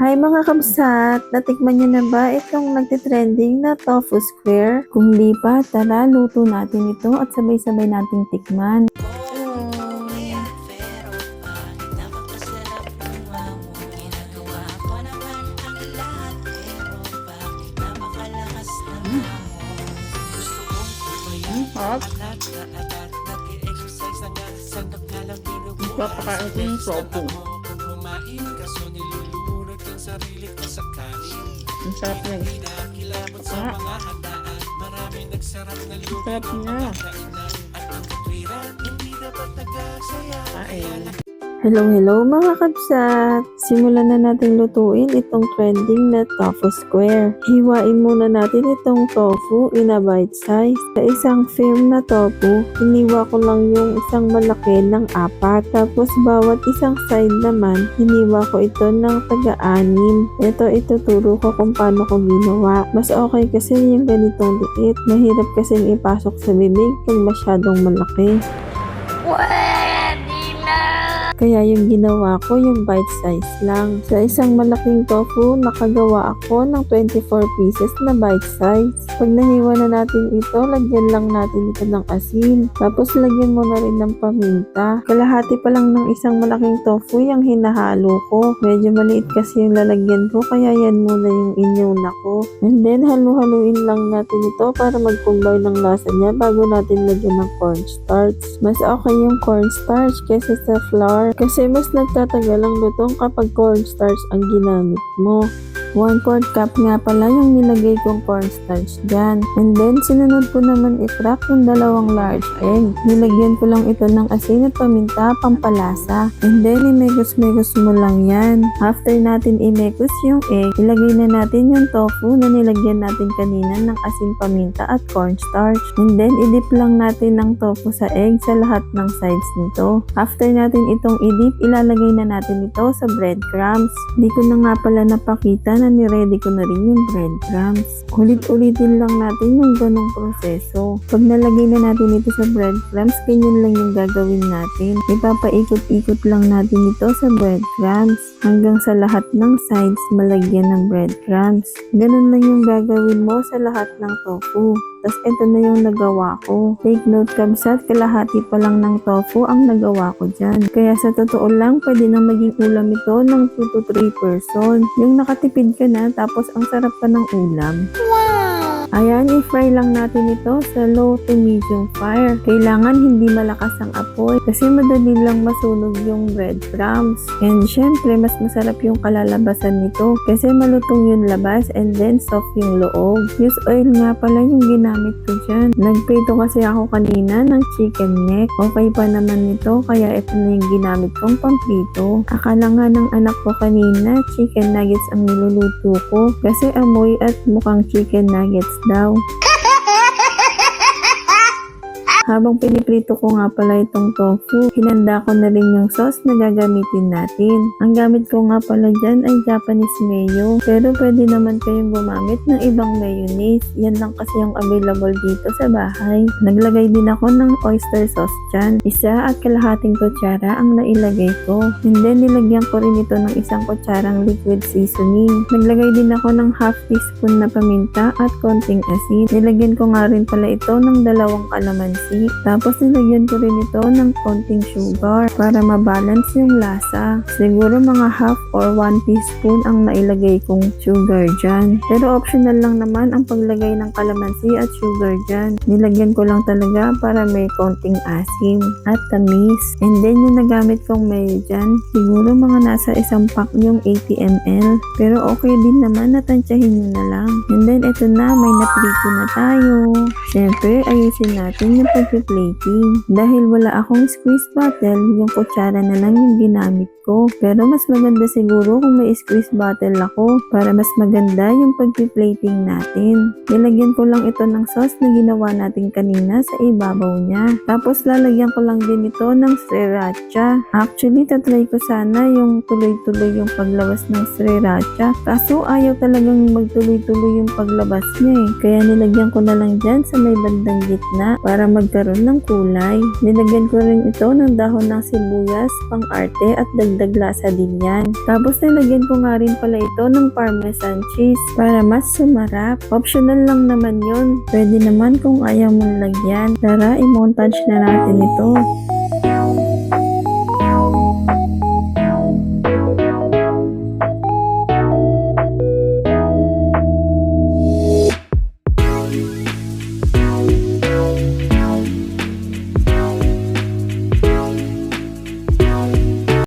Hi mga kamsat! Natikman niyo na ba itong nagtitrending na tofu square? Kung di pa, tara luto natin ito at sabay-sabay nating tikman. Hot. Papakain ko yung tofu. Ang sarap niya. Ang sarap niya. Kain. Hello mga kamsat! Simulan na natin lutuin itong trending na tofu square. Hiwain muna natin itong tofu in a bite size. Sa isang firm na tofu, hiniwa ko lang yung isang malaki ng 4. Tapos bawat isang side naman, hiniwa ko ito ng taga-6. Ito ituturo ko kung paano ko ginawa. Mas okay kasi yung ganitong liit. Mahirap kasing ipasok sa bibig pag masyadong malaki. Kaya yung ginawa ko yung bite size lang. Sa isang malaking tofu, nakagawa ako ng 24 pieces na bite size. Pag nahiwa na natin ito, lagyan lang natin ito ng asin. Tapos lagyan mo na rin ng paminta. Kalahati pa lang ng isang malaking tofu yung hinahalo ko. Medyo maliit kasi yung lalagyan ko, kaya yan muna yung inyuna ko. And then halu-haluin lang natin ito para mag-combine ng lasa niya bago natin lagyan ng cornstarch. Mas okay yung cornstarch kaysa sa flour. Kasi mas nagtatagal ang lutong kapag cornstarch ang ginamit mo. 1/4 cup nga pala yung nilagay kong cornstarch dyan. And then, sinunod ko naman i-crack yung 2 large egg. Nilagyan ko lang ito ng asin at paminta, pampalasa. And then, imekos-mekos mo lang yan. After natin imekos yung egg, ilagay na natin yung tofu na nilagyan natin kanina ng asin, paminta at cornstarch. And then, idip lang natin ng tofu sa egg sa lahat ng sides nito. After natin itong idip, ilalagay na natin ito sa breadcrumbs. Di ko na nga pala napakita na ni-ready ko na rin yung breadcrumbs. Ulit-ulitin lang natin yung ganong proseso. Pag nalagay na natin ito sa breadcrumbs, ganyan lang yung gagawin natin. Ipapaikot-ikot lang natin ito sa breadcrumbs hanggang sa lahat ng sides malagyan ng breadcrumbs. Ganun lang yung gagawin mo sa lahat ng tofu. Tapos ito na yung nagawa ko. Take note kamsat, kalahati pa lang ng tofu ang nagawa ko dyan. Kaya sa totoo lang, pwede na maging ulam ito ng 2 to 3 person. Yung nakatipid ka na, tapos ang sarap pa ng ulam. Ayan, i-fry lang natin ito sa low to medium fire. Kailangan hindi malakas ang apoy kasi madali lang masunog yung breadcrumbs. And syempre, mas masarap yung kalalabasan nito kasi malutong yung labas and then soft yung loob. Use oil nga pala yung ginamit ko dyan. Nagprito kasi ako kanina ng chicken neck. Okay pa naman nito kaya ito na yung ginamit kong pamprito. Akala nga ng anak ko kanina, chicken nuggets ang niluluto ko kasi amoy at mukhang chicken nuggets daw. Habang piniprito ko nga pala itong tofu, hinanda ko na rin yung sauce na gagamitin natin. Ang gamit ko nga pala dyan ay Japanese mayo, pero pwede naman kayong gumamit ng ibang mayonnaise. Yan lang kasi yung available dito sa bahay. Naglagay din ako ng oyster sauce dyan. 1 1/2 kutsara ang nailagay ko. And then nilagyan ko rin ito ng 1 kutsarang liquid seasoning. Naglagay din ako ng 1/2 teaspoon na paminta at konting asin. Nilagyan ko nga rin pala ito ng 2 kalamansi. Tapos nilagyan ko rin ito ng konting sugar para mabalance yung lasa. Siguro mga 1/2 or 1 teaspoon ang nailagay kong sugar dyan. Pero optional lang naman ang paglagay ng kalamansi at sugar dyan. Nilagyan ko lang talaga para may konting asim at tamis. And then yung nagamit kong mayo dyan, siguro mga nasa 1 pack yung 80 ml. Pero okay din naman, natansyahin nyo na lang. And then ito na, may naprito na tayo. Siyempre, ayusin natin yung pag-plating. Dahil wala akong squeeze bottle, yung kutsara na lang yung ginamit ko. Pero mas maganda siguro kung may squeeze bottle ako para mas maganda yung pag-plating natin. Nilagyan ko lang ito ng sauce na ginawa natin kanina sa ibabaw niya. Tapos lalagyan ko lang din ito ng sriracha. Actually, tatry ko sana yung tuloy-tuloy yung paglabas ng sriracha. Kaso ayaw talagang magtuloy-tuloy yung paglabas niya eh. Kaya nilagyan ko na lang dyan sa may bandang gitna para magkaroon ng kulay. Nilagyan ko rin ito ng dahon ng sibuyas, pang arte at dagdag dagdag lasa din yan. Tapos nilagyan ko nga rin pala ito ng parmesan cheese para mas sumarap. Optional lang naman yun. Pwede naman kung ayaw mong lagyan. Tara, i-montage na natin ito.